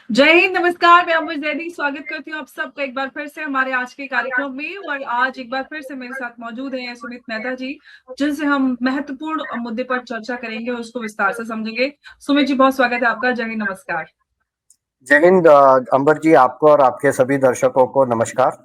जय हिंद, नमस्कार। मैं अमर जैदी स्वागत करती हूँ आप सबका एक बार फिर से हमारे आज के कार्यक्रम में। और आज एक बार फिर से मेरे साथ मौजूद हैं सुमित मेहता जी, जिनसे हम महत्वपूर्ण मुद्दे पर चर्चा करेंगे और उसको विस्तार से समझेंगे। सुमित जी, बहुत स्वागत है आपका। जय हिंद, नमस्कार। जय हिंद अंबर जी, आपको और आपके सभी दर्शकों को नमस्कार।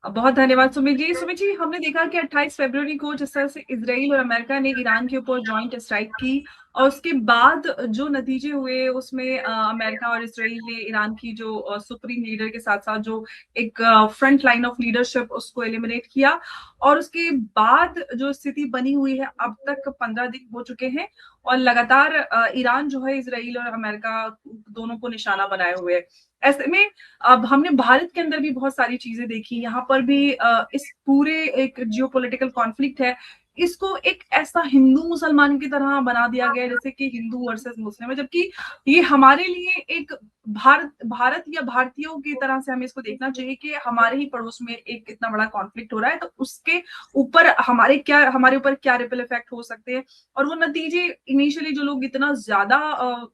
बहुत धन्यवाद सुमित जी। सुमित जी, हमने देखा कि 28 फरवरी को जिस तरह से इजराइल और अमेरिका ने ईरान के ऊपर जॉइंट स्ट्राइक की और उसके बाद जो नतीजे हुए उसमें अमेरिका और इजराइल ने ईरान की जो सुप्रीम लीडर के साथ साथ जो एक फ्रंट लाइन ऑफ लीडरशिप उसको एलिमिनेट किया। और उसके बाद जो स्थिति बनी हुई है, अब तक 15 दिन हो चुके हैं और लगातार ईरान जो है इजराइल और अमेरिका दोनों को निशाना बनाए हुए है। ऐसे में अब हमने भारत के अंदर भी बहुत सारी चीजें देखी, यहाँ पर भी इस पूरे एक जियोपॉलिटिकल कॉन्फ्लिक्ट है, इसको एक ऐसा हिंदू मुसलमान की तरह बना दिया गया है जैसे कि हिंदू वर्सेस मुस्लिम है, जबकि ये हमारे लिए एक भारत भारत या भारतीयों की तरह से हमें इसको देखना चाहिए कि हमारे ही पड़ोस में एक इतना बड़ा कॉन्फ्लिक्ट हो रहा है, तो उसके ऊपर हमारे ऊपर क्या रिपल इफेक्ट हो सकते हैं। और वो नतीजे इनिशियली जो लोग इतना ज्यादा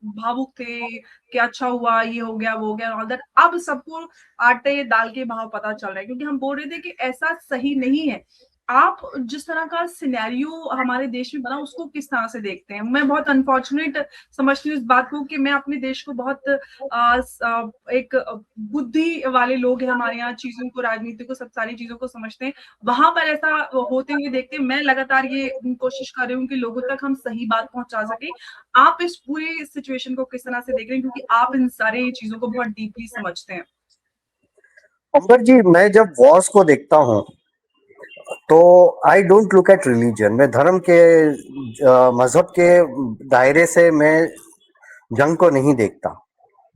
भावुक थे कि अच्छा हुआ, ये हो गया, वो हो गया, ऑल दैट, अब सबको आटे दाल के भाव पता चल रहा है, क्योंकि हम बोल रहे थे कि ऐसा सही नहीं है। आप जिस तरह का सिनेरियो हमारे देश में बना उसको किस तरह से देखते हैं? मैं बहुत अनफॉर्चुनेट समझती हूँ इस बात को कि मैं अपने देश को बहुत एक बुद्धि वाले लोग हैं हमारे यहाँ, चीजों को, राजनीति को, सब सारी चीजों को समझते हैं। वहां पर ऐसा होते हुए देखते हैं, मैं लगातार ये कोशिश कर रही हूँ कि लोगों तक हम सही बात पहुंचा सके। आप इस पूरे सिचुएशन को किस तरह से देख रहे हैं, क्योंकि आप इन सारे चीजों को बहुत डीपली समझते हैं? अंबर जी, मैं जब वॉर्स को देखता हूँ तो I don't look at religion. मैं धर्म के मजहब के दायरे से मैं जंग को नहीं देखता,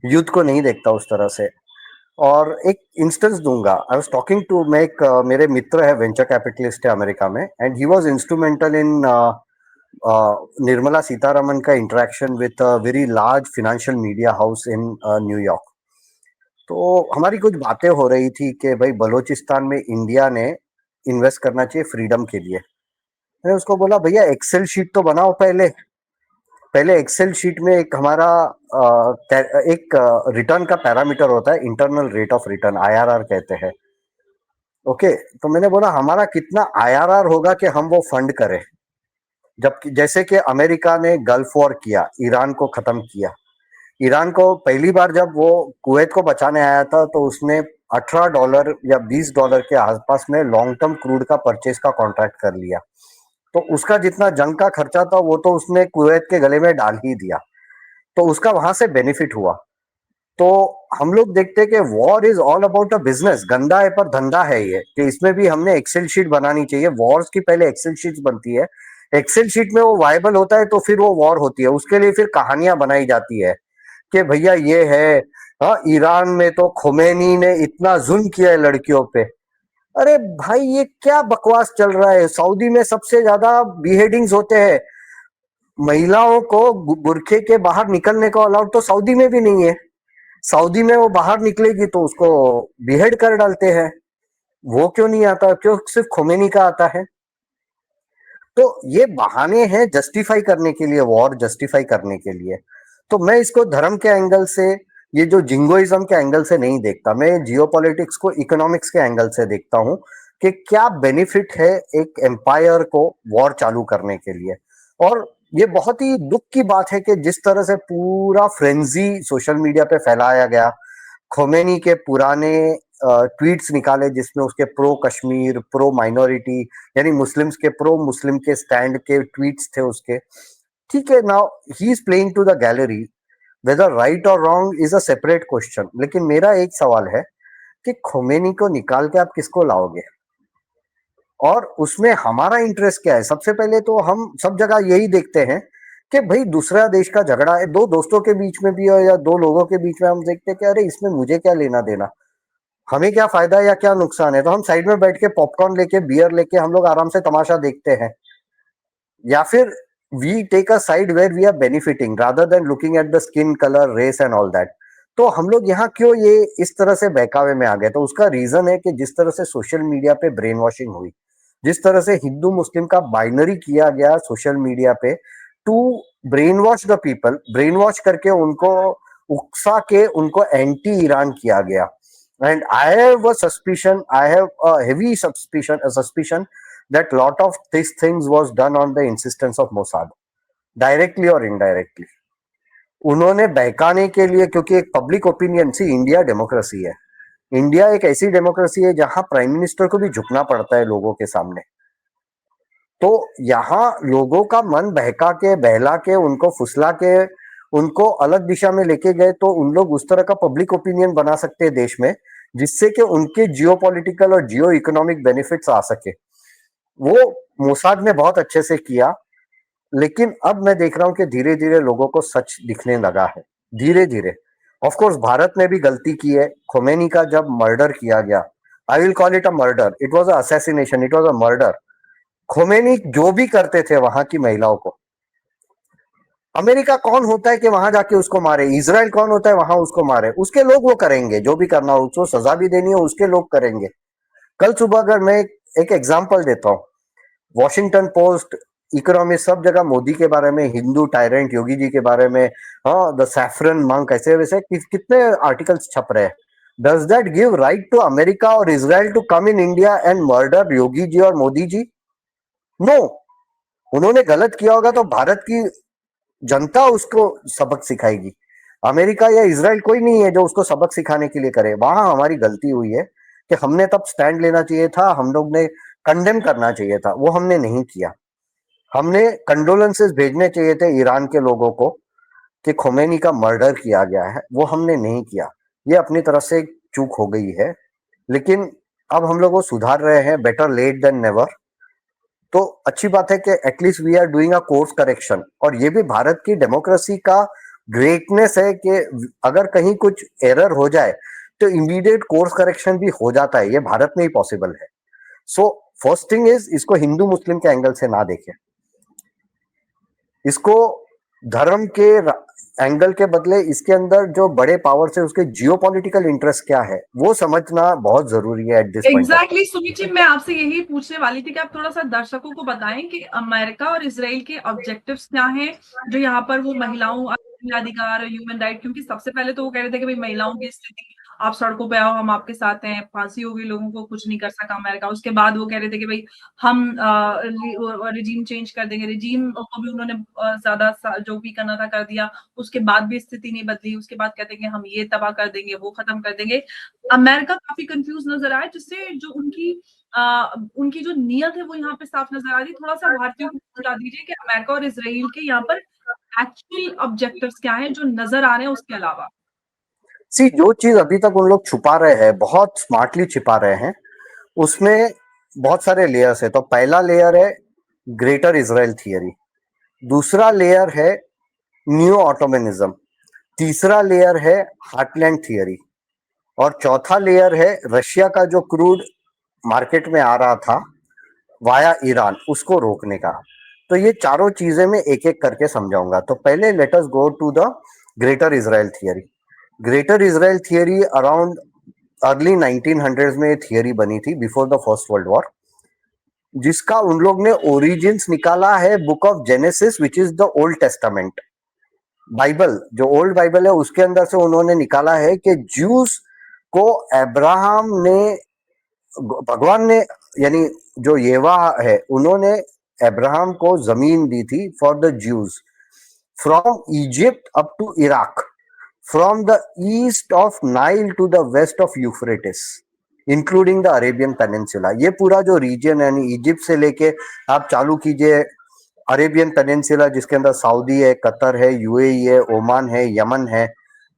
युद्ध को नहीं देखता उस तरह से। और एक इंस्टेंस दूंगा। आई वाज टॉकिंग टू, मैं एक मेरे मित्र है, वेंचर कैपिटलिस्ट है अमेरिका में, and he was instrumental in Nirmala Sitharaman का interaction with very large financial media house in New York. तो हमारी कुछ बातें हो रही थी कि भाई बलूचिस्तान में इंडिया ने इन्वेस्ट करना चाहिए फ्रीडम के लिए। मैंने उसको बोला, भैया एक्सेल शीट तो बनाओ पहले। पहले एक्सेल शीट में एक हमारा एक रिटर्न का पैरामीटर होता है, internal rate of return, IRR कहते हैं। ओके, तो मैंने बोला हमारा कितना आईआरआर होगा कि हम वो फंड करें। जबकि जैसे कि अमेरिका ने गल्फ वॉर किया, ईरान को खत्म किया। ईरान को पहली बार जब वो कुवैत को बचाने आया था तो उसने $18 या $20 के आसपास में लॉन्ग टर्म क्रूड का परचेज का कॉन्ट्रैक्ट कर लिया। तो उसका जितना जंग का खर्चा था वो तो उसने कुवैत के गले में डाल ही दिया। तो उसका वहां से बेनिफिट हुआ। तो हम लोग देखते हैं कि war is all about a business, गंदा है पर धंधा है ये, कि इसमें भी हमने एक्सेल शीट बनानी चाहिए। वॉर्स की पहले एक्सेल शीट बनती है, एक्सेल शीट में वो वायबल होता है तो फिर वो वॉर होती है। उसके लिए फिर कहानियां बनाई जाती है कि भैया ये है, हाँ ईरान में तो खोमेनी ने इतना जुल्म किया है लड़कियों पे। अरे भाई, ये क्या बकवास चल रहा है? सऊदी में सबसे ज्यादा बीहेडिंग्स होते हैं। महिलाओं को बुरखे के बाहर निकलने को अलाउड तो सऊदी में भी नहीं है। सऊदी में वो बाहर निकलेगी तो उसको बिहेड कर डालते हैं। वो क्यों नहीं आता? क्यों सिर्फ खोमेनी का आता है? तो ये बहाने हैं जस्टिफाई करने के लिए, वॉर जस्टिफाई करने के लिए। तो मैं इसको धर्म के एंगल से, ये जो जिंगोइज्म के एंगल से नहीं देखता, मैं जियोपॉलिटिक्स को इकोनॉमिक्स के एंगल से देखता हूं कि क्या बेनिफिट है एक एम्पायर को वॉर चालू करने के लिए। और ये बहुत ही दुख की बात है कि जिस तरह से पूरा फ्रेंजी सोशल मीडिया पे फैलाया गया। खोमेनी के पुराने ट्वीट्स निकाले जिसमें उसके प्रो कश्मीर, प्रो माइनॉरिटी, यानी मुस्लिम्स के प्रो मुस्लिम के स्टैंड के ट्वीट्स थे उसके। ठीक है, now he is playing to the gallery. Whether right और wrong is a separate question, लेकिन मेरा एक सवाल है कि खोमेनी को निकाल के आप किसको लाओगे? और उसमें हमारा इंटरेस्ट क्या है? सबसे पहले तो हम सब जगह यही देखते हैं कि भाई दूसरा देश का झगड़ा है, दो दोस्तों के बीच में भी हो या दो लोगों के बीच में, हम देखते हैं कि अरे इसमें मुझे क्या लेना देना, हमें क्या फायदा या क्या नुकसान है। तो हम साइड में बैठ के पॉपकॉर्न लेके, बियर लेके हम लोग आराम से तमाशा देखते हैं। या फिर we take a side where we are benefiting rather than looking at the skin colour, race and all that. तो हम लोग यहाँ क्यों ये इस तरह से बहकावे में आ गए? तो उसका रीजन है कि जिस तरह से सोशल मीडिया पे ब्रेन वॉशिंग हुई, जिस तरह से हिंदू मुस्लिम का बाइनरी किया गया सोशल मीडिया पे, to brain wash the people, brain wash करके उनको उकसा के उनको एंटी ईरान किया गया. And I have a suspicion, I have a heavy suspicion that lot of these things was done on the insistence of Mossad, directly or indirectly. उन्होंने बहकाने के लिए, क्योंकि एक पब्लिक ओपिनियन, सी इंडिया डेमोक्रेसी है, India एक ऐसी डेमोक्रेसी है जहां प्राइम मिनिस्टर को भी झुकना पड़ता है लोगों के सामने. तो यहाँ लोगों का मन बहका के, बहला के, उनको फुसला के, उनको अलग दिशा में लेके गए, तो उन लोग उस तरह का पब्लिक ओपिनियन बना सकते हैं देश में जिससे कि उनके जियो पॉलिटिकल और जियो इकोनॉमिक बेनिफिट्स आ सके. वो मोसाद ने बहुत अच्छे से किया, लेकिन अब मैं देख रहा हूं कि धीरे धीरे लोगों को सच दिखने लगा है, धीरे धीरे. ऑफ कोर्स भारत ने भी गलती की है. खोमेनी का जब मर्डर किया गया, I will call it a murder, it was a assassination, it was a murder. Khomeini जो भी करते थे वहां की महिलाओं को, अमेरिका कौन होता है कि वहां जाके उसको मारे, इजराइल कौन होता है वहां उसको मारे, उसके लोग वो करेंगे, जो भी करना हो, उसको सजा भी देनी हो उसके लोग करेंगे. कल सुबह अगर मैं एक एग्जांपल देता हूँ, वॉशिंगटन पोस्ट, इकोनॉमिस्ट, सब जगह मोदी के बारे में, हिंदू टायरेंट योगी जी के बारे में, हाँ द सैफरन मंक, ऐसे वैसे कितने आर्टिकल्स छप रहे हैं. Does that give right to America और Israel to come in India and murder Yogi ji और मोदी जी? नो. उन्होंने गलत किया होगा तो भारत की जनता उसको सबक सिखाएगी. अमेरिका या इजराइल कोई नहीं है जो उसको सबक सिखाने के लिए करे. वहां हमारी गलती हुई है कि हमने तब स्टैंड लेना चाहिए था, हम लोग ने कंडेम करना चाहिए था, वो हमने नहीं किया. हमने कंडोलेंसेस भेजने चाहिए थे ईरान के लोगों को कि खोमेनी का मर्डर किया गया है, वो हमने नहीं किया. ये अपनी तरफ से एक चूक हो गई है, लेकिन अब हम लोग वो सुधार रहे हैं. Better late than never. तो अच्छी बात है कि at least we are doing a course correction. और ये भी भारत की डेमोक्रेसी का ग्रेटनेस है कि अगर कहीं कुछ एरर हो जाए तो इमीडिएट कोर्स करेक्शन भी हो जाता है. ये भारत में ही पॉसिबल है. सो फर्स्ट थिंग इज, इसको हिंदू मुस्लिम के एंगल से ना देखें, इसको धर्म के एंगल के बदले इसके अंदर जो बड़े पावर से उसके जियोपॉलिटिकल इंटरेस्ट क्या है वो समझना बहुत जरूरी है at this point of. Exactly Sumit ji, मैं आपसे यही पूछने वाली थी कि आप थोड़ा सा दर्शकों को बताएं कि अमेरिका और इसराइल के ऑब्जेक्टिव्स क्या हैं, जो यहाँ पर वो महिलाओं अधिकार, ह्यूमन राइट, क्योंकि सबसे पहले तो वो कह रहे थे कि भाई महिलाओं की स्थिति, आप सड़कों पे आओ, हम आपके साथ हैं, फांसी हो गई, लोगों को कुछ नहीं कर सका अमेरिका. उसके बाद वो कह रहे थे कि भाई हम रिजीम चेंज कर देंगे. रिजीम को भी उन्होंने ज्यादा जो भी करना था कर दिया, उसके बाद भी स्थिति नहीं बदली. उसके बाद कहते हैं कि हम ये तबाह कर देंगे, वो खत्म कर देंगे. अमेरिका काफी कंफ्यूज नजर आया, जिससे जो उनकी जो नीयत है वो यहाँ पे साफ नजर आ रही. थोड़ा सा भारतीयों को बता दीजिए कि अमेरिका और इसराइल के यहाँ पर एक्चुअल ऑब्जेक्टिव्स क्या हैं जो नजर आ रहे हैं उसके अलावा. सी, जो चीज अभी तक उन लोग छुपा रहे हैं, बहुत स्मार्टली छिपा रहे हैं, उसमें बहुत सारे लेयर्स है. तो पहला लेयर है ग्रेटर इजराइल थियरी, दूसरा लेयर है न्यू ऑटोमेनिज्म, तीसरा लेयर है हार्टलैंड थियरी, और चौथा लेयर है रशिया का जो क्रूड मार्केट में आ रहा था वाया ईरान, उसको रोकने का. तो ये चारों चीजें मैं एक एक करके समझाऊंगा. तो पहले let us go to the greater Israel theory. Greater Israel theory around early 1900s में थियरी बनी थी, before the first world war, जिसका उन लोग ने ओरिजिन्स निकाला है book of Genesis, which is the old testament. Bible, जो ओल्ड बाइबल है, उसके अंदर से उन्होंने निकाला है कि ज्यूस को अब्राहम ने, भगवान ने, यानी जो येवा है, उन्होंने अब्राहम को जमीन दी थी for the Jews from Egypt up to Iraq, from the east of Nile to the west of Euphrates, including the Arabian peninsula. ये पूरा जो रीजन है, इजिप्ट से लेके आप चालू कीजिए अरेबियन पेनिनसुला, जिसके अंदर सऊदी है, कतर है, यूएई है, ओमान है, यमन है,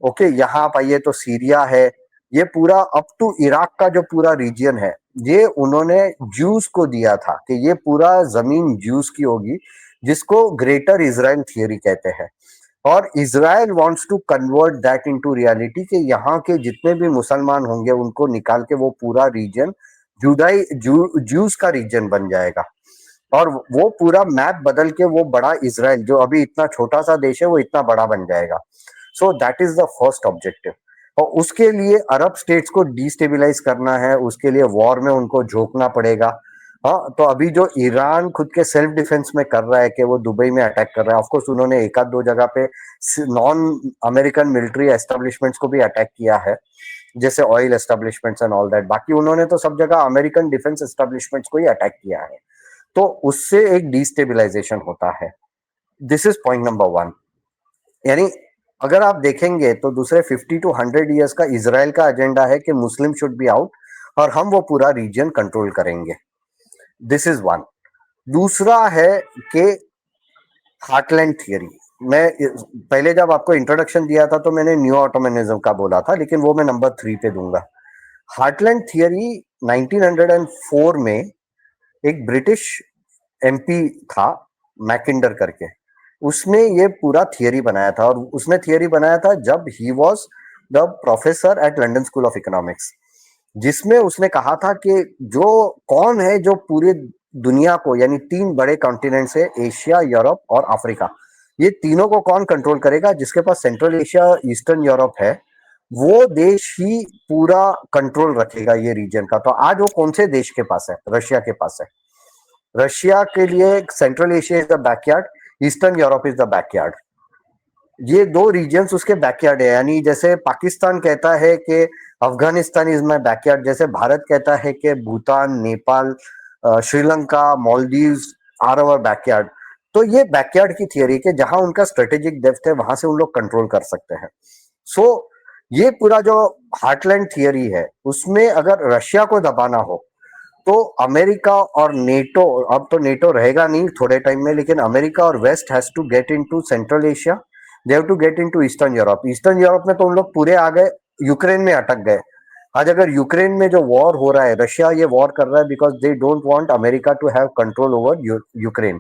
ओके, यहाँ आप आइए तो सीरिया है, ये पूरा अप टू इराक का जो पूरा रीजन है, ये उन्होंने ज्यूस को दिया था कि ये पूरा जमीन ज्यूस की होगी, जिसको ग्रेटर इजराइल थियरी कहते हैं. और Israel wants to convert that into reality कि यहाँ के जितने भी मुसलमान होंगे उनको निकाल के वो पूरा रीजन ज्यूस का रीजन बन जाएगा, और वो पूरा मैप बदल के वो बड़ा इजराइल, जो अभी इतना छोटा सा देश है, वो इतना बड़ा बन जाएगा. So that is the first objective. और उसके लिए अरब स्टेट्स को डिस्टेबलाइज करना है, उसके लिए वॉर में उनको झोंकना पड़ेगा. हाँ, तो अभी जो ईरान खुद के सेल्फ डिफेंस में कर रहा है कि वो दुबई में अटैक कर रहा है, ऑफ कोर्स उन्होंने एक आध दो जगह पे नॉन अमेरिकन मिलिट्री एस्टेब्लिशमेंट्स को भी अटैक किया है, जैसे oil establishments and all that. बाकी उन्होंने तो सब जगह अमेरिकन डिफेंस एस्टेब्लिशमेंट्स को ही अटैक किया है, तो उससे एक डिस्टेबिलाईजेशन होता है। This is point number one. यानी अगर आप देखेंगे तो दूसरे 50 to 100 ईयर्स का इसराइल का एजेंडा है कि मुस्लिम शुड बी आउट और हम वो पूरा रीजन कंट्रोल करेंगे। This is one. दूसरा है कि हार्टलैंड थियरी। मैं पहले जब आपको इंट्रोडक्शन दिया था तो मैंने न्यू ऑटोमनिज्म का बोला था, लेकिन वो मैं नंबर 3 पे दूंगा। हार्टलैंड थियरी 1904 में एक ब्रिटिश एमपी था, मैकिंडर करके, उसने ये पूरा थियरी बनाया था। और उसने थियरी बनाया था जब he was the professor at London school of economics, जिसमें उसने कहा था कि जो कौन है जो पूरी दुनिया को, यानी 3 बड़े कॉन्टिनेंट है, एशिया, यूरोप और अफ्रीका, ये तीनों को कौन कंट्रोल करेगा? जिसके पास सेंट्रल एशिया, ईस्टर्न यूरोप है, वो देश ही पूरा कंट्रोल रखेगा ये रीजन का। तो आज वो कौन से देश के पास है? रशिया के पास है। रशिया के लिए central Asia is the backyard, eastern Europe is the backyard. ये दो रीजन्स उसके बैकयार्ड है। यानी जैसे पाकिस्तान कहता है कि अफगानिस्तान इज माय बैकयार्ड, जैसे भारत कहता है कि Bhutan, Nepal, Sri Lanka, Maldives are our backyard. तो ये बैकयार्ड की थियरी के जहां उनका स्ट्रेटेजिक डेप्थ है वहां से उन लोग कंट्रोल कर सकते हैं। सो ये पूरा जो हार्टलैंड थियरी है उसमें अगर रशिया को दबाना हो तो अमेरिका और नेटो, अब तो नेटो रहेगा नहीं थोड़े टाइम में, लेकिन अमेरिका और west has to get into central Asia, they have to get into eastern Europe. Eastern Europe में तो उन लोग पूरे आ गए, यूक्रेन में अटक गए। आज अगर यूक्रेन में जो वॉर हो रहा है, रशिया ये वॉर कर रहा है because they don't want America to have control over Ukraine.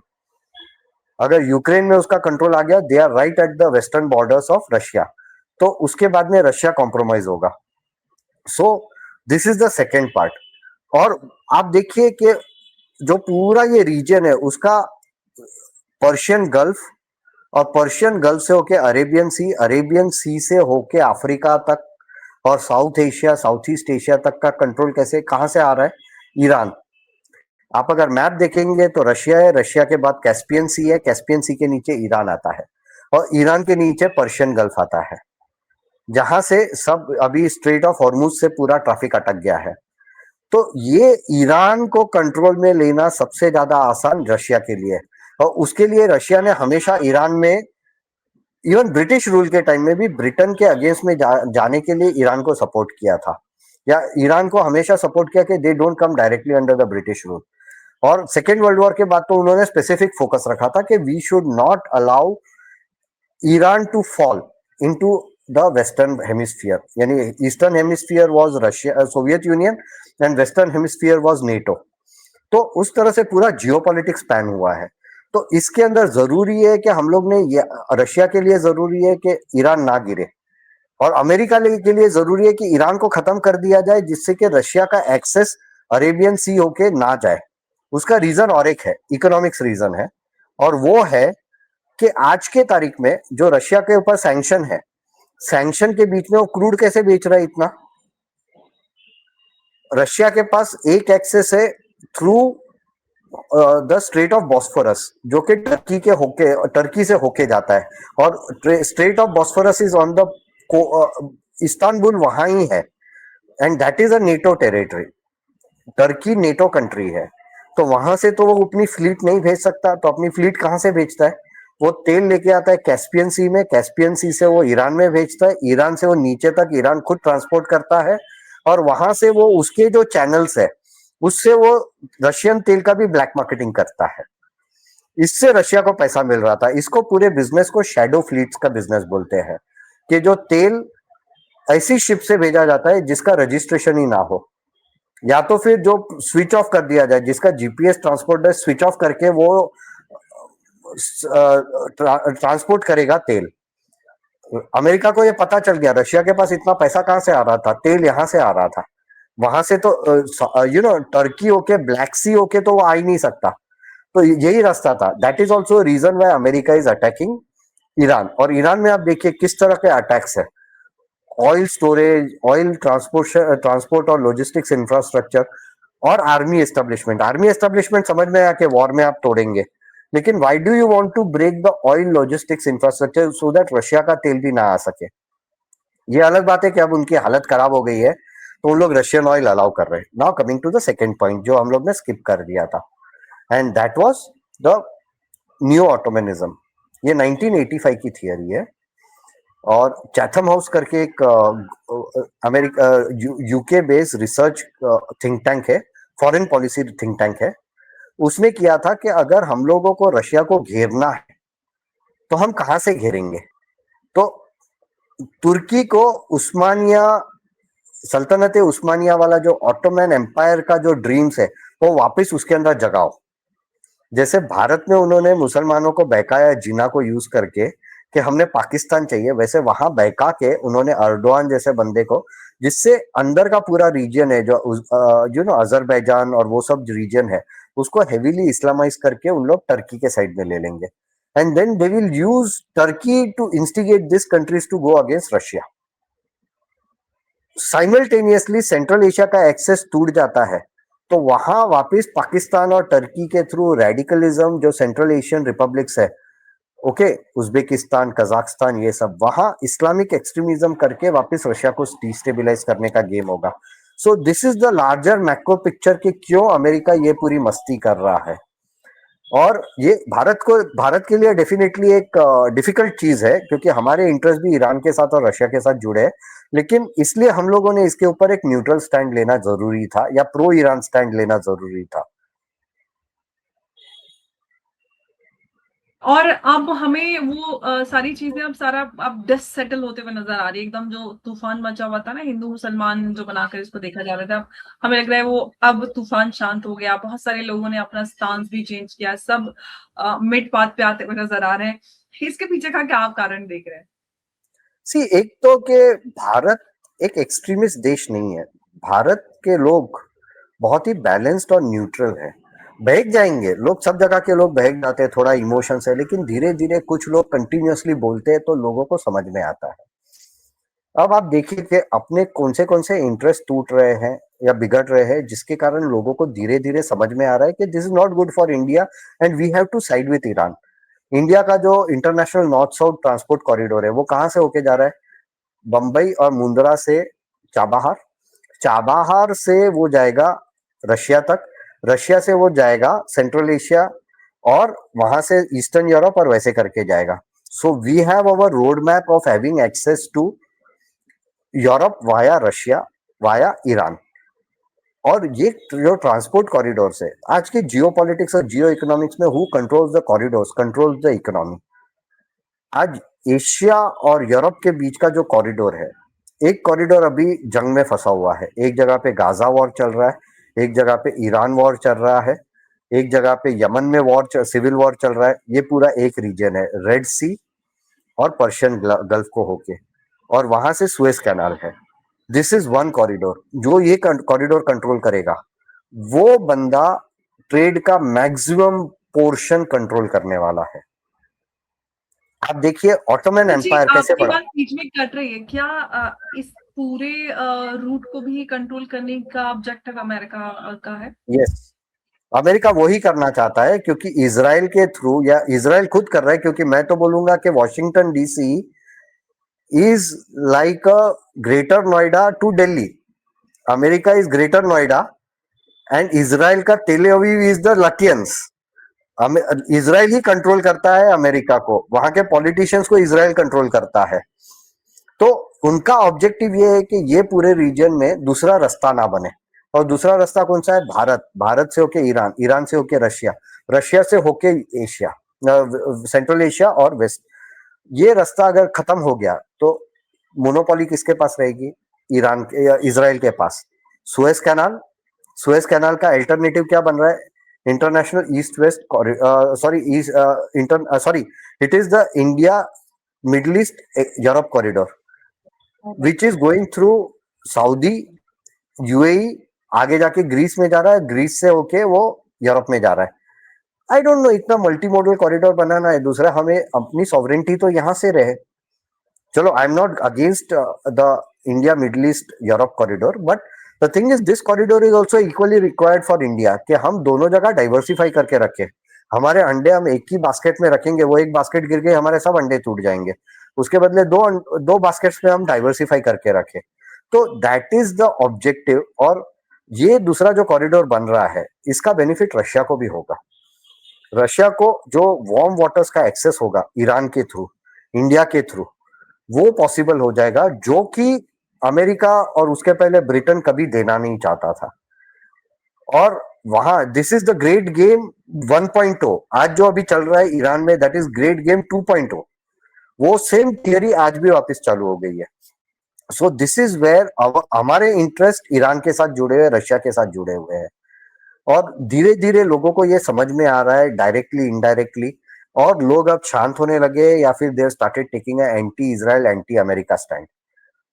अगर यूक्रेन में उसका कंट्रोल आ गया, they are right at the western borders of Russia, तो उसके बाद में रशिया कॉम्प्रोमाइज होगा। So this is the second part. और आप देखिए कि जो पूरा ये रीजन है उसका पर्शियन गल्फ, और पर्शियन गल्फ से होके अरेबियन सी से होके अफ्रीका तक और south Asia, south east Asia तक का कंट्रोल कैसे, कहां से आ रहा है? ईरान। आप अगर मैप देखेंगे तो रशिया है, रशिया के बाद कैस्पियन सी है, कैस्पियन सी के नीचे ईरान आता है, और ईरान के नीचे पर्शियन गल्फ आता है, जहां से सब अभी स्ट्रेट ऑफ हॉर्मुज से पूरा ट्रैफिक अटक गया है। तो ये ईरान को कंट्रोल में लेना सबसे ज्यादा आसान रशिया के लिए। और उसके लिए रशिया ने हमेशा ईरान में, इवन ब्रिटिश रूल के टाइम में भी, ब्रिटेन के अगेंस्ट में जाने के लिए ईरान को सपोर्ट किया था, या ईरान को हमेशा सपोर्ट किया कि they don't come directly under the British rule. और सेकेंड वर्ल्ड वॉर के बाद तो उन्होंने स्पेसिफिक फोकस रखा था कि we should not allow Iran to fall into the western hemisphere. यानी eastern hemisphere was Russia, Soviet Union, and western hemisphere was NATO. तो उस तरह से पूरा जियोपॉलिटिक्स पैन हुआ है। तो इसके अंदर जरूरी है कि हम लोग ने ये, रशिया के लिए जरूरी है कि ईरान ना गिरे, और अमेरिका के लिए जरूरी है कि ईरान को खत्म कर दिया जाए, जिससे कि रशिया का एक्सेस अरेबियन सी होके ना जाए। उसका रीजन और एक है, इकोनॉमिक्स रीजन है, और वो है कि आज के तारीख में जो रशिया के ऊपर सैंक्शन है, सैंक्शन के बीच में वो क्रूड कैसे बेच रहा है इतना? रशिया के पास एक एक्सेस है through the straight of Bosphorus, जो कि टर्की से होके जाता है, और straight of Bosphorus is on the Istanbul, वहां ही है, and that is a NATO territory. Turkey NATO country है, तो वहां से तो वो अपनी फ्लीट नहीं भेज सकता, तो अपनी फ्लीट कहां से भेजता है? वो तेल लेके आता है कैस्पियन सी में, कैस्पियन सी से वो ईरान में भेजता है, ईरान से वो नीचे तक ईरान खुद ट्रांसपोर्ट करता है, और वहां से वो उसके जो चैनल्स है उससे वो रशियन तेल का भी ब्लैक मार्केटिंग करता है। इससे रशिया को पैसा मिल रहा था। इसको पूरे बिजनेस को शैडो फ्लीट्स का बिजनेस बोलते हैं, कि जो तेल ऐसी शिप से भेजा जाता है जिसका रजिस्ट्रेशन ही ना हो, या तो फिर जो स्विच ऑफ कर दिया जाए, जिसका जीपीएस ट्रांसपोर्टर स्विच ऑफ करके वो ट्रांसपोर्ट करेगा तेल। अमेरिका को ये पता चल गया रशिया के पास इतना पैसा कहां से आ रहा था, तेल यहां से आ रहा था, वहां से तो टर्की होके, ब्लैक सी होके तो वो आ ही नहीं सकता। तो यही रास्ता था। That is also reason why America is attacking Iran. और ईरान में आप देखिए किस तरह के अटैक्स है, ऑयल स्टोरेज, ऑयल ट्रांसपोर्ट और लॉजिस्टिक्स इंफ्रास्ट्रक्चर, और आर्मी एस्टेब्लिशमेंट समझ में आया कि वॉर में आप तोड़ेंगे, लेकिन why do you want to break the oil logistics infrastructure so that Russia का तेल भी ना आ सके? ये अलग बात है कि अब उनकी हालत खराब हो गई है तो उन लोग रशियन ऑयल अलाउ कर रहे हैं। Now coming to the second point जो हम लोग ने स्किप कर दिया था, and that was the new autonomism. ये 1985 की थियरी है, और चैथम हाउस करके एक America UK based research think tank है, फॉरेन पॉलिसी थिंक टैंक है। उसने किया था कि अगर हम लोगों को रशिया को घेरना है तो हम कहां से घेरेंगे? तो तुर्की को उस्मानिया सल्तनत उस्मानिया वाला जो ऑटोमन एम्पायर का जो ड्रीम्स है वो वापस उसके अंदर जगाओ। जैसे भारत में उन्होंने मुसलमानों को बहकाया जिना को यूज करके कि हमने पाकिस्तान चाहिए, वैसे वहां बहका के उन्होंने अर्दोआन जैसे बंदे को, जिससे अंदर का पूरा रीजन है जो नो अजरबैजान और वो सब रीजन है, उसको हेवीली इस्लामाइज करके उन लोग टर्की के साइड में ले लेंगे, and then they will use Turkey to instigate this countries to go against Russia. Simultaneously central Asia का एक्सेस टूट जाता है, तो वहां वापस पाकिस्तान और टर्की के थ्रू रेडिकलिज्म जो सेंट्रल एशियन रिपब्लिक्स है, ओके, उज्बेकिस्तान, कजाकिस्तान, ये सब वहां इस्लामिक एक्सट्रीमिज्म करके वापस रशिया को डिस्टेबलाइज करने का गेम होगा। So this is the larger macro picture कि क्यों अमेरिका ये पूरी मस्ती कर रहा है। और ये भारत के लिए डेफिनेटली एक डिफिकल्ट चीज है, क्योंकि हमारे इंटरेस्ट भी ईरान के साथ और रशिया के साथ जुड़े हैं, लेकिन इसलिए हम लोगों ने इसके ऊपर एक न्यूट्रल स्टैंड लेना जरूरी था, या प्रो ईरान स्टैंड लेना जरूरी था। और अब हमें वो सारी चीजें अब सारा अब डस्ट सेटल होते हुए नजर आ रही है। एकदम जो तूफान मचा हुआ था ना हिंदू मुसलमान जो बनाकर इसको देखा जा रहा था, अब हमें लग रहा है वो अब तूफान शांत हो गया। बहुत सारे लोगों ने अपना स्टांस भी चेंज किया, सब मिड पाथ पे आते हुए नजर आ रहे हैं। इसके पीछे का क्या आप कारण देख रहे हैं? सी, एक तो कि भारत एक एक्सट्रीमिस्ट देश नहीं है। भारत के लोग बहुत ही बैलेंस्ड और न्यूट्रल है। बहक जाएंगे लोग, सब जगह के लोग बहक जाते हैं, थोड़ा इमोशंस है, लेकिन धीरे धीरे कुछ लोग कंटिन्यूअसली बोलते हैं तो लोगों को समझ में आता है। अब आप देखिए कि अपने कौन से इंटरेस्ट टूट रहे हैं या बिगड़ रहे हैं, जिसके कारण लोगों को धीरे धीरे समझ में आ रहा है कि this is not good for India and we have to side with Iran. India का जो international north south transport corridor है वो कहाँ से होके जा रहा है? बंबई और मुंद्रा से चाबहार, चाबहार से वो जाएगा रशिया तक, रशिया से वो जाएगा सेंट्रल एशिया, और वहां से ईस्टर्न यूरोप, और वैसे करके जाएगा। So we have our road map of having access to Europe via Russia via Iran. और ये जो ट्रांसपोर्ट कॉरिडोर है, आज के जियो पॉलिटिक्स और जियो इकोनॉमिक्स में who controls the corridors controls the economy. आज एशिया और यूरोप के बीच का जो कॉरिडोर है, एक कॉरिडोर अभी जंग में फंसा हुआ है। एक जगह पे गाजा वॉर चल रहा है, एक जगह पे ईरान वॉर चल रहा है, एक जगह पे यमन में सिविल वॉर चल रहा है। ये पूरा एक रीजन है, रेड सी और पर्शियन गल्फ को होके, और वहां से सुएज कैनाल है। This is one corridor. जो ये कॉरिडोर कंट्रोल करेगा वो बंदा ट्रेड का मैक्सिमम पोर्शन कंट्रोल करने वाला है। आप देखिए ऑटोमन जी, एम्पायर कैसे आपकी बढ़ा। बात बीच में कट रही है। क्या इस पूरे रूट को भी कंट्रोल करने का ऑब्जेक्टिव अमेरिका का है? यस, अमेरिका वही करना चाहता है, क्योंकि इसराइल के थ्रू, या इसराइल खुद कर रहा है, क्योंकि मैं तो बोलूंगा कि Washington DC is like a greater Noida to Delhi. America is greater Noida and Israel का Tel Aviv is the Lutyens. Israel ही कंट्रोल करता है अमेरिका को, वहां के पॉलिटिशियंस को इसराइल कंट्रोल करता है। तो उनका ऑब्जेक्टिव ये है कि ये पूरे रीजन में दूसरा रास्ता ना बने। और दूसरा रास्ता कौन सा है? भारत, भारत से होके ईरान, ईरान से होके रशिया, रशिया से होके एशिया, सेंट्रल एशिया और वेस्ट। ये रास्ता अगर खत्म हो गया तो मोनोपोली किसके पास रहेगी? ईरान के या इसराइल के पास। सुएज कैनाल, सुएज कैनाल का अल्टरनेटिव क्या बन रहा है? International east west, sorry east inter sorry it is the India middle east Europe corridor which is going through Saudi, UAE, आगे जाके ग्रीस में जा रहा है, ग्रीस से होके वो यूरोप में जा रहा है। आई डोंट नो, इतना मल्टी मॉडल कॉरिडोर बनाना है। दूसरा, हमें अपनी सॉवरेंटी तो यहाँ से रहे। चलो, I am not against the India middle east Europe corridor, but the thing is this corridor is also equally required for India कि हम दोनों जगह डाइवर्सिफाई करके रखें। हमारे अंडे हम एक ही बास्केट में रखेंगे, वो एक बास्केट गिर गई हमारे सब अंडे टूट जाएंगे। उसके बदले दो बास्केट्स में हम डाइवर्सिफाई करके रखें। तो दैट इज द ऑब्जेक्टिव। और ये दूसरा जो कॉरिडोर बन रहा है इसका बेनिफिट रशिया को भी होगा। रशिया को जो वार्म वाटर्स का एक्सेस होगा ईरान के थ्रू, इंडिया के थ्रू, वो पॉसिबल हो जाएगा, जो कि अमेरिका और उसके पहले ब्रिटेन कभी देना नहीं चाहता था। और वहां this is the great game 1.0। आज जो अभी चल रहा है ईरान में, दैट इज ग्रेट गेम 2.0। वो सेम थियरी आज भी वापस चालू हो गई है। सो दिस इज वेयर हमारे इंटरेस्ट ईरान के साथ जुड़े हुए, रशिया के साथ जुड़े हुए हैं। और धीरे धीरे लोगों को ये समझ में आ रहा है, डायरेक्टली इनडायरेक्टली। और लोग अब शांत होने लगे, या फिर there started taking anti Israel anti America stand.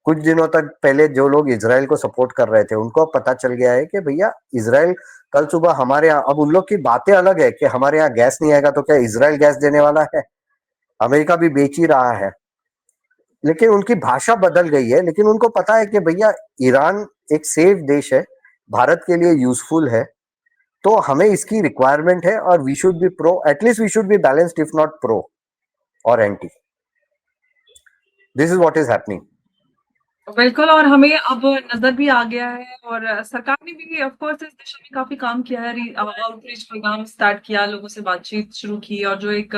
कुछ दिनों तक पहले जो लोग इसराइल को सपोर्ट कर रहे थे उनको अब पता चल गया है कि भैया इसराइल कल सुबह हमारे यहाँ, अब उन लोग की बातें अलग है कि हमारे यहाँ गैस नहीं आएगा तो क्या इसराइल गैस देने वाला है? अमेरिका भी बेच ही रहा है। लेकिन उनकी भाषा बदल गई है। लेकिन उनको पता है कि भैया ईरान एक सेफ देश है, भारत के लिए यूजफुल है, तो हमें इसकी रिक्वायरमेंट है। और we should be pro, at least we should be balanced if not pro और anti. This is what is happening. बिल्कुल, और हमें अब नज़र भी आ गया है, और सरकार ने भी ऑफ कोर्स इस दिशा में काफ़ी काम किया है। आउटरीच प्रोग्राम स्टार्ट किया, लोगों से बातचीत शुरू की, और जो एक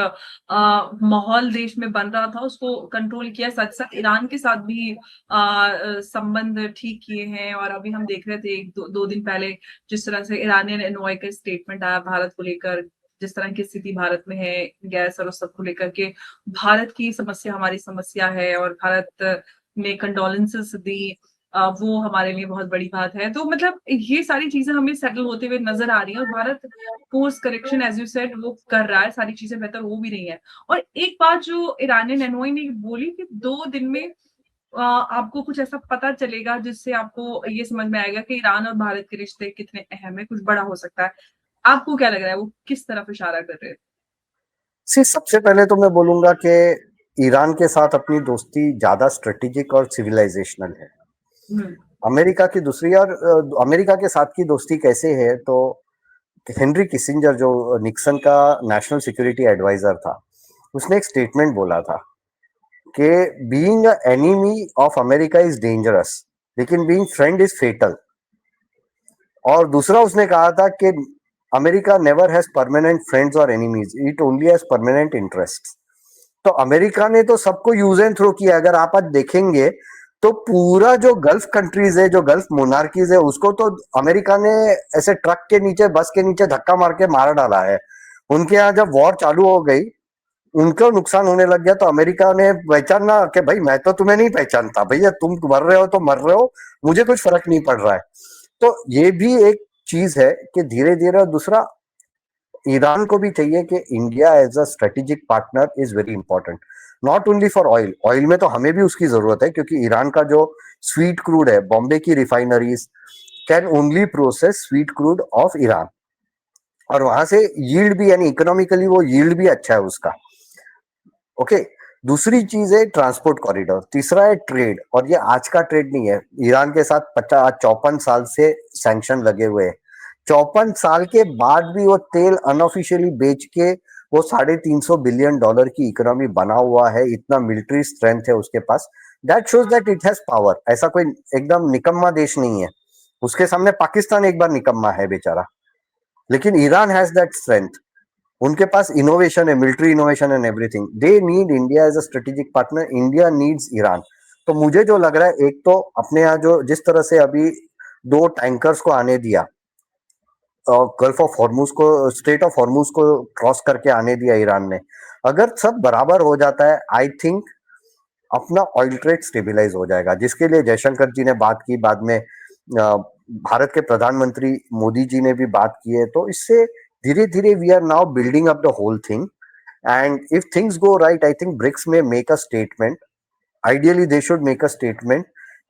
माहौल देश में बन रहा था उसको कंट्रोल किया। साथ-साथ ईरान के साथ भी संबंध ठीक किए हैं। और अभी हम देख रहे थे 1-2 दिन पहले जिस तरह से ईरानियन एनवॉय का स्टेटमेंट आया भारत को लेकर, जिस तरह की स्थिति भारत में है गैस और उस सब को लेकर के, भारत की समस्या हमारी समस्या है, और भारत ने कंडोलेंसेस दी, वो हमारे लिए बहुत बड़ी बात है। तो मतलब ये सारी चीजें हमें सेटल होते हुए नजर आ रही हैं, और Bharat course correction as you said वो कर रहा है, सारी चीजें बेहतर हो भी रही हैं। और एक बात जो ईरानियन एनवॉय ने बोली कि 2 दिन में आपको कुछ ऐसा पता चलेगा जिससे आपको ये समझ में आएगा कि ईरान और भारत के रिश्ते कितने अहम है, कुछ बड़ा हो सकता है। आपको क्या लग रहा है, वो किस तरफ इशारा कर रहे हैं? सी सबसे पहले तो मैं बोलूंगा कि ईरान के साथ अपनी दोस्ती ज्यादा स्ट्रेटेजिक और सिविलाइजेशनल है। हम्म। अमेरिका की दूसरी, और अमेरिका के साथ की दोस्ती कैसे है तो हेनरी किसिंजर जो निक्सन का नेशनल सिक्योरिटी एडवाइजर था, उसने एक स्टेटमेंट बोला था कि being a enemy of America is dangerous, लेकिन बीइंग फ्रेंड इज फेटल। और दूसरा उसने कहा था कि America never has permanent friends और enemies, it only has permanent interest. तो अमेरिका ने तो सबको यूज एंड थ्रो किया। अगर आप आज देखेंगे तो पूरा जो गल्फ कंट्रीज है, जो गल्फ मोनार्कीज है, उसको तो अमेरिका ने ऐसे ट्रक के नीचे, बस के नीचे धक्का मार के मार डाला है। उनके यहाँ जब वॉर चालू हो गई, उनको नुकसान होने लग गया, तो अमेरिका ने पहचाना कि भाई मैं तो तुम्हें नहीं पहचानता, भैया तुम मर रहे हो तो मर रहे हो, मुझे कुछ फर्क नहीं पड़ रहा है। तो ये भी एक चीज है कि धीरे धीरे। दूसरा, ईरान को भी चाहिए कि India as a strategic partner is very important, not only for oil. Oil में तो हमें भी उसकी जरूरत है, क्योंकि ईरान का जो स्वीट क्रूड है, बॉम्बे की refineries can only process sweet crude of Iran, और वहां से यील्ड भी, यानी इकोनॉमिकली वो यील्ड भी अच्छा है उसका। ओके। दूसरी चीज है ट्रांसपोर्ट कॉरिडोर। तीसरा है ट्रेड, और ये आज का ट्रेड नहीं है। ईरान के साथ 54 साल से सैंक्शन लगे हुए हैं। 54 साल के बाद भी वो तेल अनऑफिशियली बेच के वो $350 बिलियन की इकोनॉमी बना हुआ है। इतना मिलिट्री स्ट्रेंथ है उसके पास। That shows that it has power. ऐसा कोई एकदम निकम्मा देश नहीं है। उसके सामने पाकिस्तान एक बार निकम्मा है बेचारा, लेकिन ईरान हैज दैट स्ट्रेंथ। उनके पास इनोवेशन है, military innovation and everything. They need India as a strategic partner, India needs Iran. तो मुझे जो लग रहा है, एक तो अपने यहाँ जो जिस तरह से अभी 2 टैंकर्स को आने दिया, गल्फ ऑफ हॉर्मुज को, स्ट्रेट ऑफ हॉर्मुज को क्रॉस करके आने दिया ईरान ने, अगर सब बराबर हो जाता है, आई थिंक अपना ऑयल ट्रेड स्टेबिलाईज हो जाएगा, जिसके लिए जयशंकर जी ने बात की। बाद में भारत के प्रधानमंत्री मोदी जी ने भी बात की है। तो इससे धीरे धीरे we are now building up the whole thing. And if things go right, I think BRICS में make a statement. Ideally they should make a statement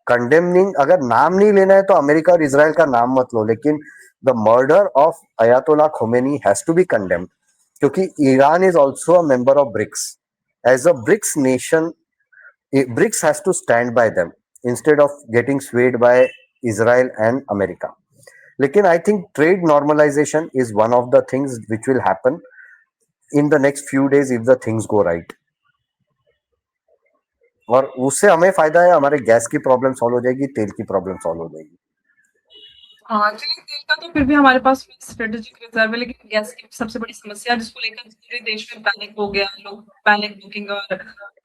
condemning. अगर नाम नहीं लेना है तो अमेरिका और इसराइल का नाम मत लो, लेकिन the murder of Ayatollah Khomeini has to be condemned, क्योंकि Iran is also a member of BRICS. As a BRICS nation, BRICS has to stand by them instead of getting swayed by Israel and America. लेकिन I think trade normalization is one of the things which will happen in the next few days if the things go right. और उससे हमें फायदा है, हमारे gas की problem solve हो जाएगी, तेल की प्रॉब्लम सॉल्व हो जाएगी। हाँ, चलिए तेल का तो फिर भी हमारे पास स्ट्रेटेजिक रिजर्व है, लेकिन गैस की सबसे बड़ी समस्या जिसको लेकर पूरे देश में पैनिक हो गया, लोग पैनिक बुकिंग और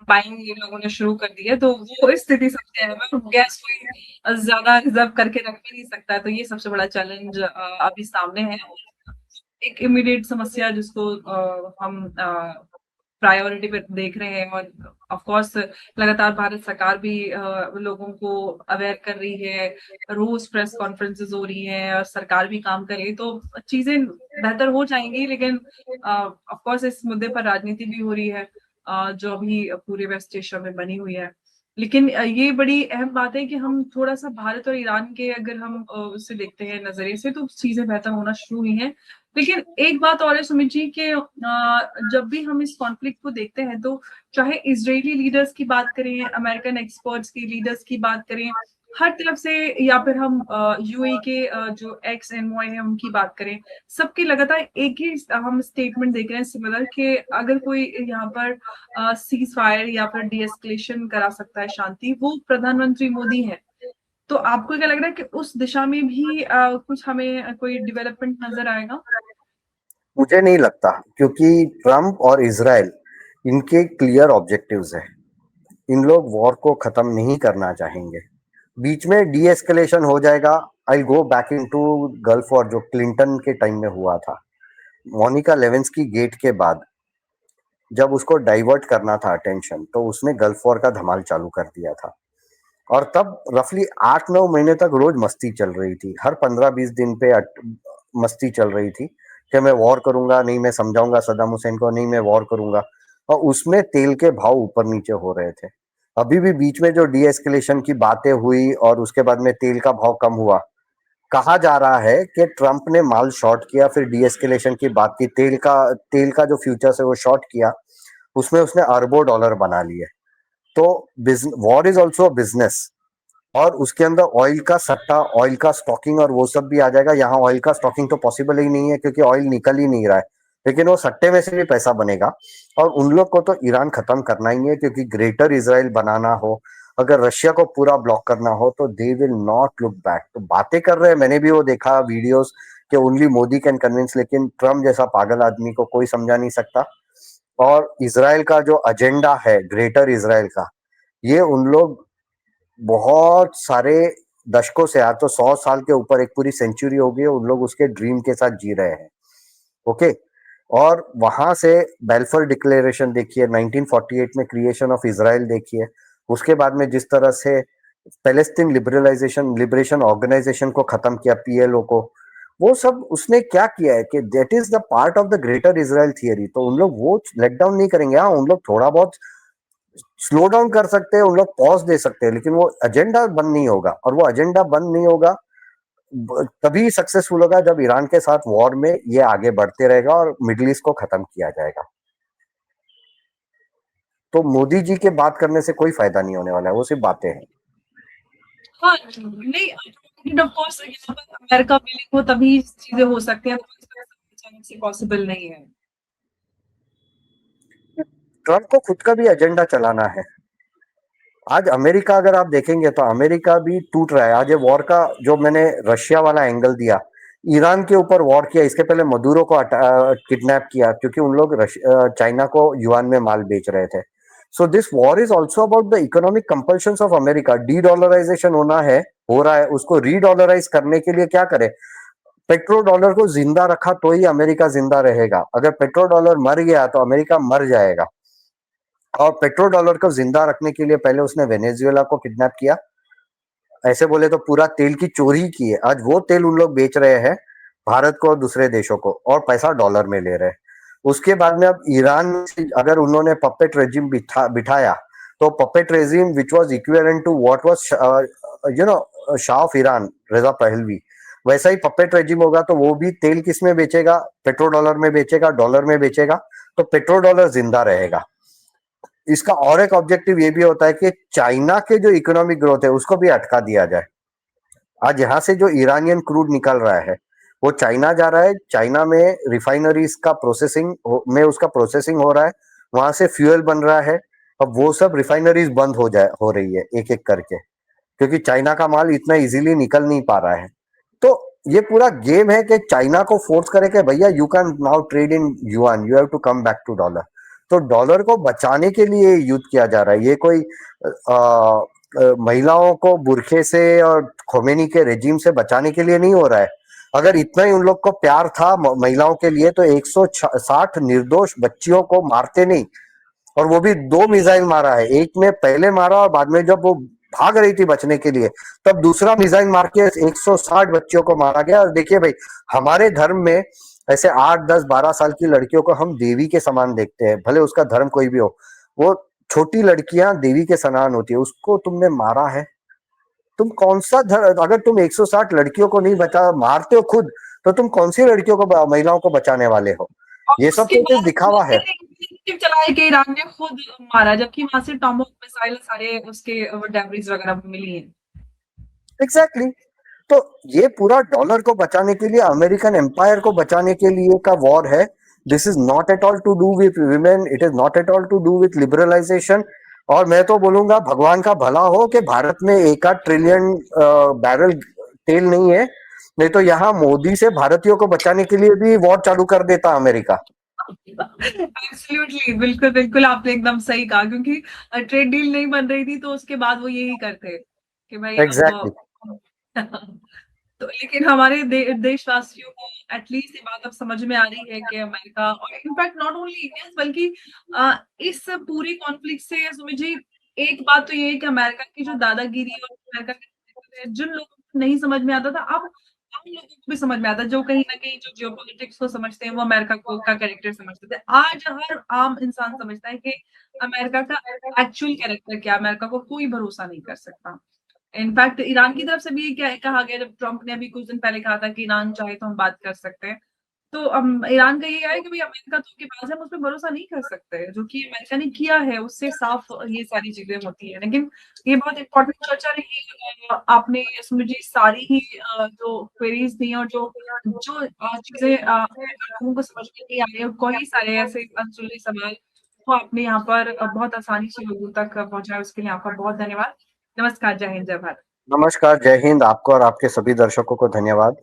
बाइंग ये लोगों ने शुरू कर दी है, तो वो स्थिति सबसे अहम है। गैस कोई ज़्यादा रिजर्व करके रख भी नहीं सकता है, तो ये सबसे बड़ा चैलेंज अभी सामने है। एक इमीडिएट समस्या जिसको हम प्रायोरिटी पे देख रहे हैं, और ऑफ कोर्स लगातार भारत सरकार भी लोगों को अवेयर कर रही है, रोज प्रेस कॉन्फ्रेंसेस हो रही हैं और सरकार भी काम कर रही है, तो चीजें बेहतर हो जाएंगी। लेकिन ऑफ कोर्स इस मुद्दे पर राजनीति भी हो रही है, जो अभी पूरे वेस्ट एशिया में बनी हुई है। लेकिन ये बड़ी अहम बात है कि हम थोड़ा सा भारत और ईरान के अगर हम उससे देखते हैं नजरिए से, तो चीजें बेहतर होना शुरू हुई हैं। लेकिन एक बात और है सुमित जी कि जब भी हम इस कॉन्फ्लिक्ट को देखते हैं, तो चाहे इजरायली लीडर्स की बात करें, अमेरिकन एक्सपर्ट्स की लीडर्स की बात करें, हर तरफ से, या फिर हम यूएई के जो एक्स एनवॉय है उनकी बात करें, सबके लगातार एक ही हम स्टेटमेंट देख रहे हैं सिमिलर, कि अगर कोई यहाँ पर सीज फायर या फिर डीएस्केलेशन करा सकता है, शांति, वो प्रधानमंत्री मोदी है। तो आपको क्या लग रहा है कि उस दिशा में भी कुछ हमें कोई डेवलपमेंट नजर आएगा? मुझे नहीं लगता, क्योंकि ट्रम्प और इजराइल इनके क्लियर ऑब्जेक्टिव्स हैं। इन लोग वॉर को खत्म नहीं करना चाहेंगे। बीच में डी एस्केलेशन हो जाएगा। I go back into Gulf war जो क्लिंटन के टाइम में हुआ था, मोनिका लेविंस्की गेट के बाद जब उसको डाइवर्ट करना था अटेंशन, तो उसने गल्फ वॉर का धमाल चालू कर दिया था। और तब रफली 8-9 महीने तक रोज मस्ती चल रही थी, हर 15-20 दिन पे मस्ती चल रही थी कि मैं वॉर करूंगा, नहीं मैं समझाऊंगा सद्दाम हुसैन को, नहीं मैं वॉर करूंगा। और उसमें तेल के भाव ऊपर नीचे हो रहे थे। अभी भी बीच में जो डी एस्केलेशन की बातें हुई और उसके बाद में तेल का भाव कम हुआ, कहा जा रहा है कि ट्रंप ने माल शॉर्ट किया, फिर डी एस्केलेशन की बात की, तेल का जो फ्यूचर्स है वो शॉर्ट किया, उसमें उसने अरबों डॉलर बना लिए। तो वॉर इज ऑल्सो बिजनेस, और उसके अंदर ऑयल का सट्टा, ऑयल का स्टॉकिंग और वो सब भी आ जाएगा। यहाँ ऑयल का स्टॉकिंग तो पॉसिबल ही नहीं है, क्योंकि ऑयल निकल ही नहीं रहा है, लेकिन वो सट्टे में से भी पैसा बनेगा। और उन लोग को तो ईरान खत्म करना ही है, क्योंकि ग्रेटर इसराइल बनाना हो, अगर रशिया को पूरा ब्लॉक करना हो, तो they will not look back. तो बातें कर रहे हैं, मैंने भी वो देखा वीडियोस कि ओनली मोदी कैन कन्विंस, लेकिन ट्रम्प जैसा पागल आदमी को कोई समझा नहीं सकता। और इसराइल का जो एजेंडा है, ग्रेटर इसराइल का, ये उन लोग बहुत सारे दशकों से, आज तो 100 साल के ऊपर, एक पूरी सेंचुरी हो गई, उन लोग उसके ड्रीम के साथ जी रहे हैं। ओके। और वहां से बेल्फोर डिक्लेरेशन देखिए, 1948 में क्रिएशन ऑफ इसराइल देखिए, उसके बाद में जिस तरह से पैलेस्टीन लिबरेशन ऑर्गेनाइजेशन को खत्म किया, पीएलओ को, वो सब उसने क्या किया है कि that is the part of the greater Israel theory. तो उन लोग वो लेट डाउन नहीं करेंगे। हाँ, उन लोग थोड़ा बहुत स्लो डाउन कर सकते हैं, उन लोग पॉज दे सकते हैं, लेकिन वो एजेंडा बंद नहीं होगा। और वो एजेंडा बंद नहीं होगा तभी सक्सेसफुल होगा जब ईरान के साथ वॉर में ये आगे बढ़ते रहेगा और मिडिल ईस्ट को खत्म किया जाएगा। तो मोदी जी के बात करने से कोई फायदा नहीं होने वाला है, वो सिर्फ बातें हैं। हाँ, नहीं, ऑफ कोर्स यहाँ पर अमेरिका विलिंग हो तभी चीजें हो सकती हैं, अचानक से पॉसिबल नहीं है। ट्रम्प को खुद का भी एजेंडा चलाना है। आज अमेरिका अगर आप देखेंगे तो अमेरिका भी टूट रहा है। आज ये वॉर का जो मैंने रशिया वाला एंगल दिया, ईरान के ऊपर वॉर किया, इसके पहले मदुरो को किडनैप किया, क्योंकि उन लोग चाइना को युआन में माल बेच रहे थे। So this war is also about the economic compulsions of America. De dollarization हो रहा है, उसको रीडॉलराइज करने के लिए क्या करे? पेट्रो डॉलर को जिंदा रखा तो ही अमेरिका जिंदा रहेगा। अगर पेट्रो डॉलर मर गया तो अमेरिका मर जाएगा। और पेट्रो डॉलर को जिंदा रखने के लिए पहले उसने वेनेजुएला को किडनैप किया, ऐसे बोले तो पूरा तेल की चोरी की है। आज वो तेल उन लोग बेच रहे हैं भारत को और दूसरे देशों को, और पैसा डॉलर में ले रहे हैं। उसके बाद में अब ईरान से अगर उन्होंने पपेट रेजिम बिठाया, तो puppet regime which was equivalent to what was shah of Iran, Reza Pahlavi, वैसा ही पपेट रेजिम होगा। तो वो भी तेल किस में बेचेगा? पेट्रो डॉलर में बेचेगा, डॉलर में बेचेगा, तो पेट्रो डॉलर जिंदा रहेगा। इसका और एक ऑब्जेक्टिव ये भी होता है कि चाइना के जो इकोनॉमिक ग्रोथ है उसको भी अटका दिया जाए। आज यहाँ से जो ईरानियन क्रूड निकल रहा है वो चाइना जा रहा है, चाइना में रिफाइनरीज का में उसका प्रोसेसिंग हो रहा है, वहां से फ्यूल बन रहा है। अब वो सब रिफाइनरीज बंद हो रही है एक एक करके, क्योंकि चाइना का माल इतना इजीली निकल नहीं पा रहा है। तो ये पूरा गेम है कि चाइना को फोर्स करे कि भैया you can now trade in yuan, you have to come back to dollar. तो डॉलर को बचाने के लिए युद्ध किया जा रहा है। ये कोई महिलाओं को बुरखे से और खोमेनी के रेजिम से बचाने के लिए नहीं हो रहा है। अगर इतना ही उन लोग को प्यार था महिलाओं के लिए तो 160 निर्दोष बच्चियों को मारते नहीं। और वो भी 2 मिसाइल मारा है, एक में पहले मारा और बाद में जब वो भाग रही थी बचने के लिए तब दूसरा मिसाइल मार के 160 बच्चियों को मारा गया। और देखिए भाई, हमारे धर्म में ऐसे 8, 10, 12 साल की लड़कियों को हम देवी के समान देखते हैं, भले उसका धर्म कोई भी हो। वो छोटी लड़कियां देवी के समान होती है, उसको तुमने मारा है। तुम कौन सा धर्म, अगर तुम 160 लड़कियों को नहीं बचा मारते हो खुद, तो तुम कौन सी लड़कियों को, महिलाओं को बचाने वाले हो? और ये सब उसके तो बाद दिखावा है। इनिशिएटिव चलाया कि ईरान ने खुद मारा, जबकि वहां से टॉमहोक मिसाइल सारे उसके डेब्रिस वगैरह मिली हैं। Exactly exactly. तो ये पूरा डॉलर को बचाने के लिए, अमेरिकन एम्पायर को बचाने के लिए का वॉर है। This is not at all to do with women, it is not at all to do with liberalisation. और मैं तो बोलूंगा भगवान का भला हो कि भारत में 1 8 ट्रिलियन बैरल तेल नहीं है, नहीं तो यहाँ मोदी से भारतीयों को बचाने के लिए भी वॉर चालू कर देता अमेरिका। एब्सोल्युटली, बिल्कुल बिल्कुल आपने एकदम सही कहा, क्योंकि ट्रेड डील नहीं बन रही थी तो उसके बाद वो यही करते कि भाई एग्जैक्टली अब तो लेकिन हमारे देशवासियों को एटलीस्ट ये बात अब समझ में आ रही है कि अमेरिका, और इनफैक्ट नॉट ओनली इंडियंस बल्कि इस पूरी कॉन्फ्लिक्ट से सुमित जी, एक बात तो ये है कि अमेरिका की जो दादागिरी और अमेरिका के जिन लोगों को नहीं समझ में आता था, अब आम लोगों को भी समझ में आता है। जो कहीं ना कहीं जो जियोपॉलिटिक्स को समझते हैं वो अमेरिका को का कैरेक्टर समझते थे। आज हर आम इंसान समझता है कि अमेरिका का एक्चुअल कैरेक्टर क्या है, अमेरिका को कोई भरोसा नहीं कर सकता। इनफैक्ट ईरान की तरफ से भी ये क्या कहा गया, जब ट्रम्प ने अभी कुछ दिन पहले कहा था कि ईरान चाहे तो हम बात कर सकते हैं, तो ईरान का ये है कि भाई अमेरिका तो के पास है, हम उस पर भरोसा नहीं कर सकते। जो कि अमेरिका ने किया है उससे साफ ये सारी चीजें होती है। लेकिन ये बहुत इंपॉर्टेंट चर्चा रही। आपने इसमें जी सारी ही जो क्वेरीज थी और जो जो चीजें लोगों को समझ में नहीं आ रही है, कई सारे ऐसे अनसुलझे सवाल वो आपने यहाँ पर बहुत आसानी से लोगों तक पहुंचाया, उसके लिए आपका बहुत धन्यवाद। नमस्कार, जय हिंद, जय भारत। नमस्कार, जय हिंद। आपको और आपके सभी दर्शकों को धन्यवाद।